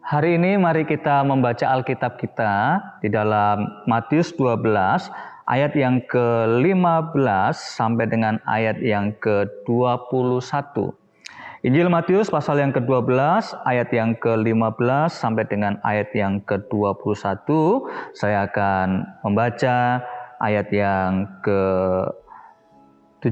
Hari ini mari kita membaca Alkitab kita di dalam Matius 12 ayat yang ke-15 sampai dengan ayat yang ke-21. Injil Matius pasal yang ke-12 ayat yang ke-15 sampai dengan ayat yang ke-21. Saya akan membaca ayat yang ke-17.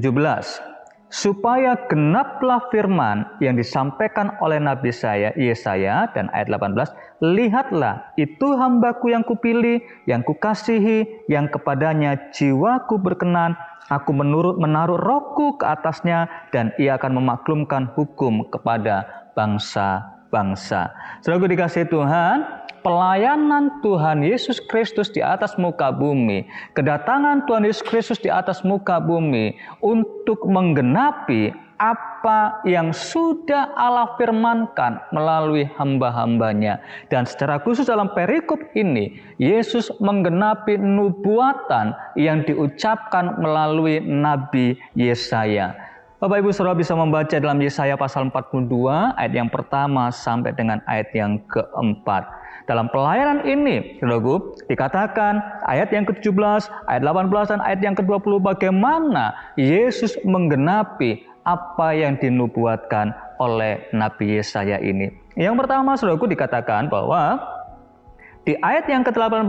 Supaya genaplah firman yang disampaikan oleh Nabi Yesaya, dan ayat 18, lihatlah itu hambaku yang kupilih, yang kukasihi, yang kepadanya jiwaku berkenan, aku menaruh rohku ke atasnya, dan ia akan memaklumkan hukum kepada bangsa-bangsa. Saudaraku dikasihi Tuhan, pelayanan Tuhan Yesus Kristus di atas muka bumi, kedatangan Tuhan Yesus Kristus di atas muka bumi untuk menggenapi apa yang sudah Allah firmankan melalui hamba-hambanya. Dan secara khusus dalam perikop ini, Yesus menggenapi nubuatan yang diucapkan melalui Nabi Yesaya. Bapak Ibu Saudara bisa membaca dalam Yesaya pasal 42 ayat yang pertama sampai dengan ayat yang keempat. Dalam pelayanan ini, saudaraku, dikatakan ayat yang ke-17, ayat 18 dan ayat yang ke-20 bagaimana Yesus menggenapi apa yang dinubuatkan oleh Nabi Yesaya ini. Yang pertama, saudaraku, dikatakan bahwa di ayat yang ke-18,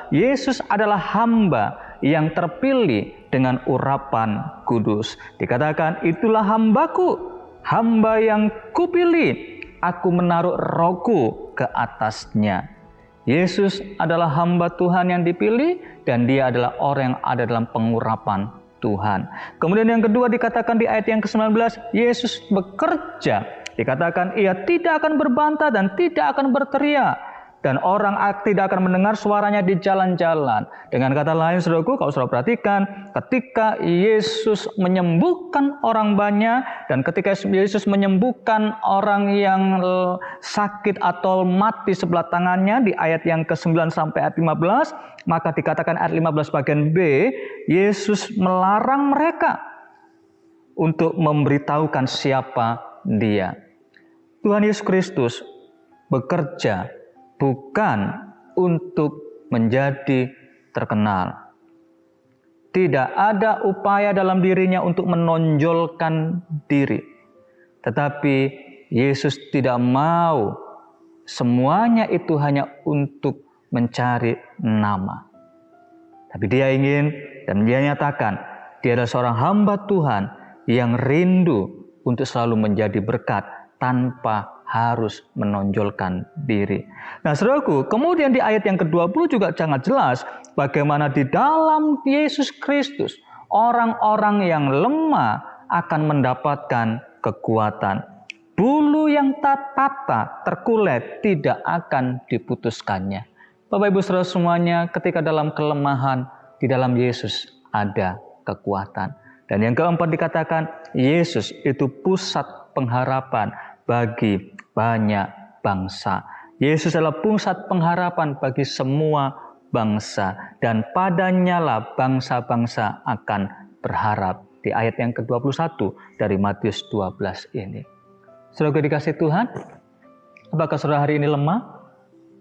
Yesus adalah hamba yang terpilih dengan urapan kudus. Dikatakan, itulah hambaku, hamba yang kupilih, aku menaruh rohku ke atasnya. Yesus adalah hamba Tuhan yang dipilih dan dia adalah orang yang ada dalam pengurapan Tuhan. Kemudian yang kedua dikatakan di ayat yang ke-19, Yesus bekerja. Dikatakan ia tidak akan berbantah dan tidak akan berteriak. Dan orang tidak akan mendengar suaranya di jalan-jalan. Dengan kata lain, saudaraku, kalau saudara perhatikan, ketika Yesus menyembuhkan orang banyak, dan ketika Yesus menyembuhkan orang yang sakit atau mati sebelah tangannya, di ayat yang ke-9 sampai ayat 15, maka dikatakan ayat 15 bagian B, Yesus melarang mereka untuk memberitahukan siapa dia. Tuhan Yesus Kristus bekerja bukan untuk menjadi terkenal. Tidak ada upaya dalam dirinya untuk menonjolkan diri. Tetapi Yesus tidak mau semuanya itu hanya untuk mencari nama. Tapi dia ingin dan dia nyatakan, dia adalah seorang hamba Tuhan yang rindu untuk selalu menjadi berkat tanpa harus menonjolkan diri. Nah, saudaraku, kemudian di ayat yang ke-20 juga sangat jelas bagaimana di dalam Yesus Kristus orang-orang yang lemah akan mendapatkan kekuatan. Bulu yang tak patah, terkulet, tidak akan diputuskannya. Bapak Ibu Saudara semuanya, ketika dalam kelemahan, di dalam Yesus ada kekuatan. Dan yang keempat dikatakan, Yesus itu pusat pengharapan bagi banyak bangsa. Yesus adalah pusat pengharapan bagi semua bangsa. Dan padanya lah bangsa-bangsa akan berharap. Di ayat yang ke-21 dari Matius 12 ini. Saudara dikasih Tuhan, apakah saudara hari ini lemah?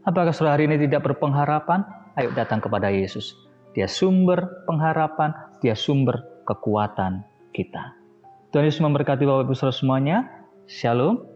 Apakah saudara hari ini tidak berpengharapan? Ayo datang kepada Yesus. Dia sumber pengharapan, dia sumber kekuatan kita. Tuhan Yesus memberkati Bapak Ibu Saudara semuanya. Shalom.